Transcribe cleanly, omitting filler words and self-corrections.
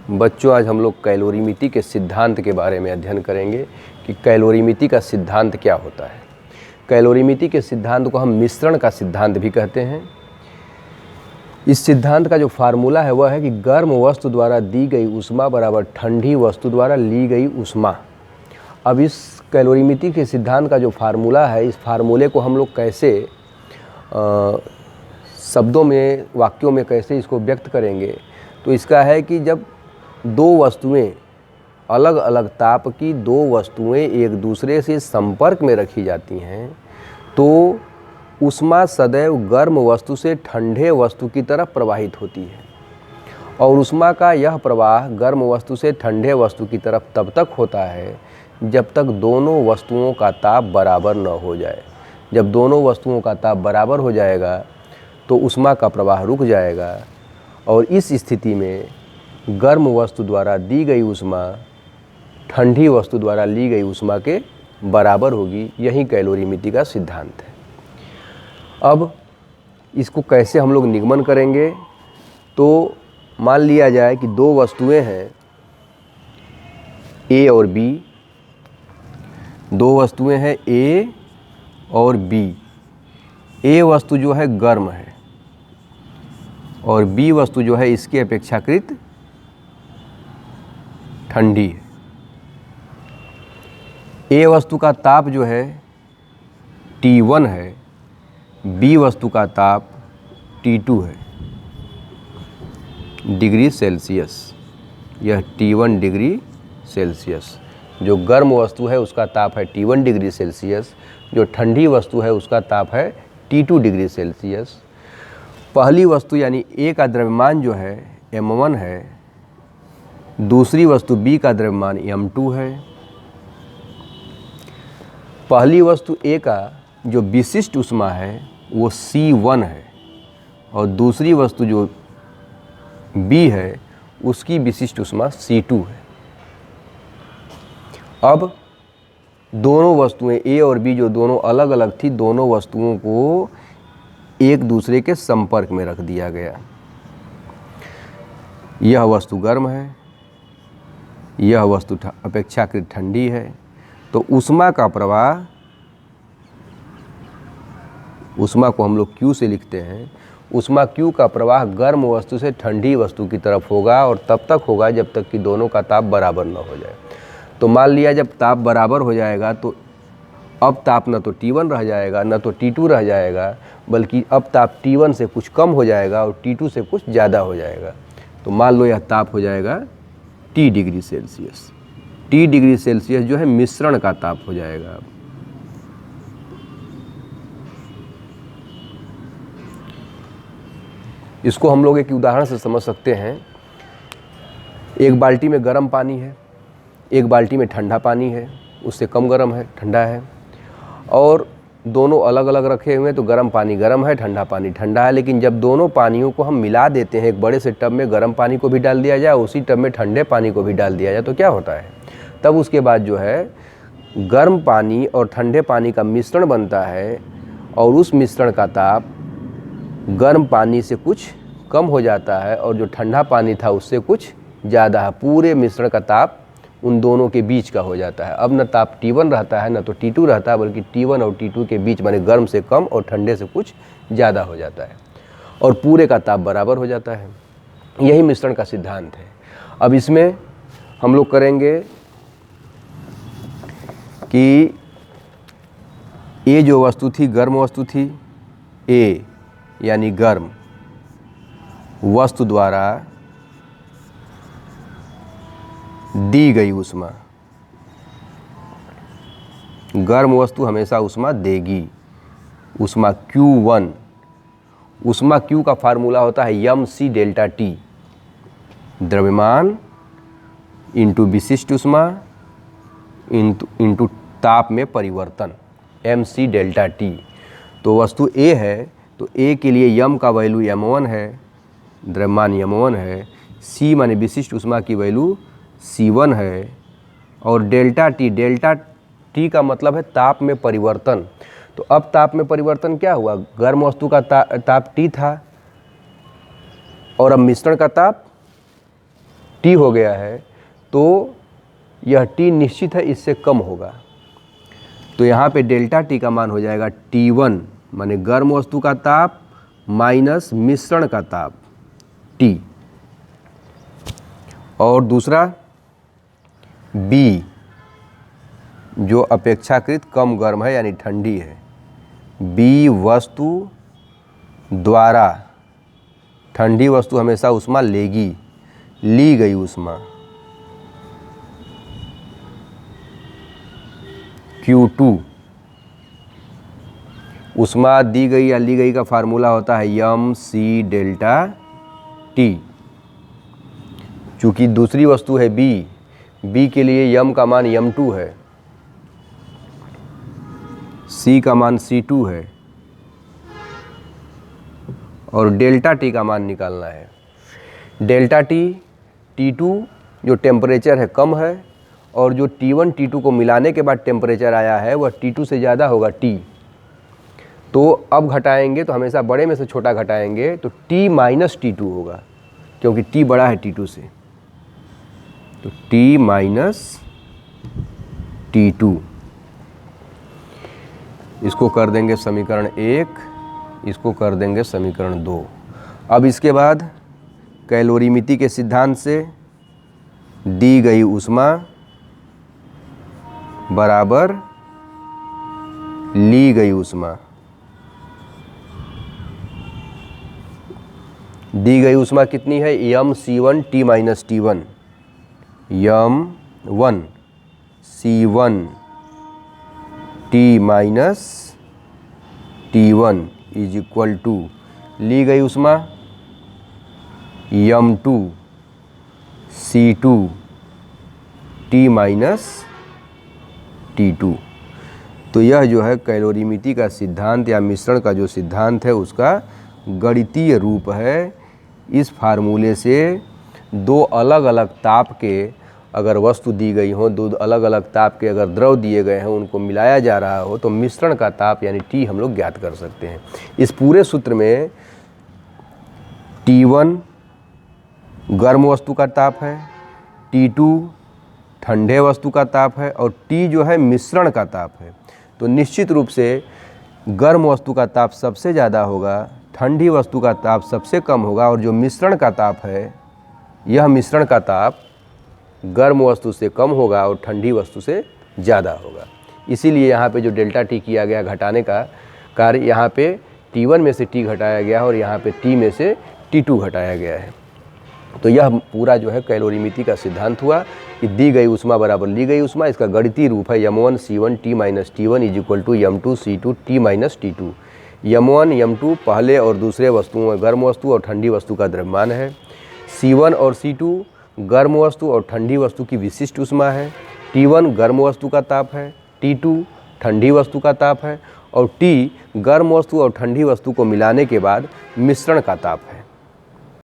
बच्चों, आज हम लोग कैलोरीमिति के सिद्धांत के बारे में अध्ययन करेंगे कि कैलोरीमिति का सिद्धांत क्या होता है। कैलोरीमिति के सिद्धांत को हम मिश्रण का सिद्धांत भी कहते हैं। इस सिद्धांत का जो फार्मूला है वह है कि गर्म वस्तु द्वारा दी गई ऊष्मा बराबर ठंडी वस्तु द्वारा ली गई ऊष्मा। अब इस कैलोरीमिति के सिद्धांत का जो फार्मूला है, इस फार्मूले को हम लोग कैसे शब्दों में, वाक्यों में कैसे इसको व्यक्त करेंगे, तो इसका है कि जब दो वस्तुएं, अलग अलग ताप की दो वस्तुएं एक दूसरे से संपर्क में रखी जाती हैं तो ऊष्मा सदैव गर्म वस्तु से ठंडे वस्तु की तरफ प्रवाहित होती है और ऊष्मा का यह प्रवाह गर्म वस्तु से ठंडे वस्तु की तरफ तब तक होता है जब तक दोनों वस्तुओं का ताप बराबर न हो जाए। जब दोनों वस्तुओं का ताप बराबर हो जाएगा तो ऊष्मा का प्रवाह रुक जाएगा और इस स्थिति में गर्म वस्तु द्वारा दी गई ऊष्मा ठंडी वस्तु द्वारा ली गई ऊष्मा के बराबर होगी। यही कैलोरीमिति का सिद्धांत है। अब इसको कैसे हम लोग निगमन करेंगे, तो मान लिया जाए कि दो वस्तुएं हैं ए और बी। दो वस्तुएं हैं ए और बी। ए वस्तु जो है गर्म है और बी वस्तु जो है इसके अपेक्षाकृत ठंडी है। ए वस्तु का ताप जो है T1 है, बी वस्तु का ताप T2 है डिग्री सेल्सियस। यह T1 डिग्री सेल्सियस। जो गर्म वस्तु है उसका ताप है T1 डिग्री सेल्सियस, जो ठंडी वस्तु है उसका ताप है T2 डिग्री सेल्सियस। पहली वस्तु यानी ए का द्रव्यमान जो है M1 है, दूसरी वस्तु बी का द्रव्यमान M2 है। पहली वस्तु ए का जो विशिष्ट ऊष्मा है वो C1 है और दूसरी वस्तु जो बी है उसकी विशिष्ट ऊष्मा C2 है। अब दोनों वस्तुएं ए और बी जो दोनों अलग अलग थी, दोनों वस्तुओं को एक दूसरे के संपर्क में रख दिया गया। यह वस्तु गर्म है, यह वस्तु अपेक्षाकृत ठंडी है, तो ऊष्मा का प्रवाह, ऊष्मा को हम लोग Q से लिखते हैं, ऊष्मा Q का प्रवाह गर्म वस्तु से ठंडी वस्तु की तरफ होगा और तब तक होगा जब तक कि दोनों का ताप बराबर न हो जाए। तो मान लिया जब ताप बराबर हो जाएगा तो अब ताप न तो T1 रह जाएगा न तो T2 रह जाएगा, बल्कि अब ताप T1 से कुछ कम हो जाएगा और T2 से कुछ ज़्यादा हो जाएगा। तो मान लो यह ताप हो जाएगा T degree Celsius. T degree Celsius जो है मिश्रण का ताप हो जाएगा। इसको हम लोग एक उदाहरण से समझ सकते हैं। एक बाल्टी में गर्म पानी है, एक बाल्टी में ठंडा पानी है, उससे कम गर्म है, ठंडा है, और दोनों अलग अलग रखे हुए हैं तो गर्म पानी गर्म है, ठंडा पानी ठंडा है। लेकिन जब दोनों पानियों को हम मिला देते हैं, एक बड़े से टब में गर्म पानी को भी डाल दिया जाए, उसी टब में ठंडे पानी को भी डाल दिया जाए, तो क्या होता है, तब उसके बाद जो है गर्म पानी और ठंडे पानी का मिश्रण बनता है और उस मिश्रण का ताप गर्म पानी से कुछ कम हो जाता है और जो ठंडा पानी था उससे कुछ ज़्यादा है। पूरे मिश्रण का ताप उन दोनों के बीच का हो जाता है। अब न ताप T1 रहता है न तो T2 रहता है, बल्कि T1 और T2 के बीच, माने गर्म से कम और ठंडे से कुछ ज़्यादा हो जाता है और पूरे का ताप बराबर हो जाता है। यही मिश्रण का सिद्धांत है। अब इसमें हम लोग करेंगे कि ये जो वस्तु थी, गर्म वस्तु थी, ए यानी गर्म वस्तु द्वारा दी गई ऊष्मा, गर्म वस्तु हमेशा ऊष्मा देगी, ऊष्मा Q1। ऊष्मा Q का फार्मूला होता है mc डेल्टा T, द्रव्यमान इंटू विशिष्ट ऊष्मा इंटू ताप में परिवर्तन, mc डेल्टा T। तो वस्तु A है तो A के लिए m का वैल्यू m1 है, द्रव्यमान m1 है, c माने विशिष्ट ऊष्मा की वैल्यू C1 है और डेल्टा T का मतलब है ताप में परिवर्तन। तो अब ताप में परिवर्तन क्या हुआ, गर्म वस्तु का ताप T था और अब मिश्रण का ताप T T हो गया है तो यह T निश्चित है, इससे कम होगा। तो यहाँ पे डेल्टा T का मान हो जाएगा T1 माने गर्म वस्तु का ताप माइनस मिश्रण का ताप T। और दूसरा B जो अपेक्षाकृत कम गर्म है यानी ठंडी है। B वस्तु द्वारा, ठंडी वस्तु हमेशा ऊष्मा लेगी, ली गई ऊष्मा Q2। ऊष्मा दी गई या ली गई का फार्मूला होता है mc डेल्टा T। चूँकि दूसरी वस्तु है B के लिए m का मान m2 है, C का मान C2 है और डेल्टा T का मान निकालना है। डेल्टा T T2 जो टेम्परेचर है कम है और जो T1 T2 को मिलाने के बाद टेम्परेचर आया है वह T2 से ज़्यादा होगा T। तो अब घटाएंगे तो हमेशा बड़े में से छोटा घटाएंगे तो T माइनस T2 होगा, क्योंकि T बड़ा है T2 से। तो T माइनस T2, इसको कर देंगे समीकरण 1, इसको कर देंगे समीकरण 2। अब इसके बाद कैलोरीमिति के सिद्धांत से दी गई ऊष्मा बराबर ली गई ऊष्मा, दी गई ऊष्मा कितनी है mc1 T minus T1, m1 C1 T minus T1 is equal to ली गई ऊष्मा m2 C2 T minus T2। तो यह जो है कैलोरीमिति का सिद्धांत या मिश्रण का जो सिद्धांत है उसका गणितीय रूप है। इस फार्मूले से दो अलग अलग ताप के अगर वस्तु दी गई हो, दो अलग अलग ताप के अगर द्रव दिए गए हैं, उनको मिलाया जा रहा हो तो मिश्रण का ताप यानी T हम लोग ज्ञात कर सकते हैं। इस पूरे सूत्र में T1 गर्म वस्तु का ताप है, T2 ठंडे वस्तु का ताप है और T जो है मिश्रण का ताप है। तो निश्चित रूप से गर्म वस्तु का ताप सबसे ज़्यादा होगा, ठंडी वस्तु का ताप सबसे कम होगा और जो मिश्रण का ताप है यह मिश्रण का ताप गर्म वस्तु से कम होगा और ठंडी वस्तु से ज़्यादा होगा। इसीलिए यहाँ पे जो डेल्टा T किया गया घटाने का कार्य, यहाँ पे T1 में से T घटाया गया और यहाँ पे T में से T2 घटाया गया है। तो यह पूरा जो है कैलोरीमिति का सिद्धांत हुआ कि दी गई ऊष्मा बराबर ली गई ऊष्मा। इसका गणितीय रूप है m1 C1 T minus T1 is equal to m2 C2 T minus T2। m1 m2 पहले और दूसरे वस्तुओं में गर्म वस्तु और ठंडी वस्तु का द्रव्यमान है। C1 और C2 गर्म वस्तु और ठंडी वस्तु की विशिष्ट ऊष्मा है। T1 गर्म वस्तु का ताप है, T2 ठंडी वस्तु का ताप है और T गर्म वस्तु और ठंडी वस्तु को मिलाने के बाद मिश्रण का ताप है।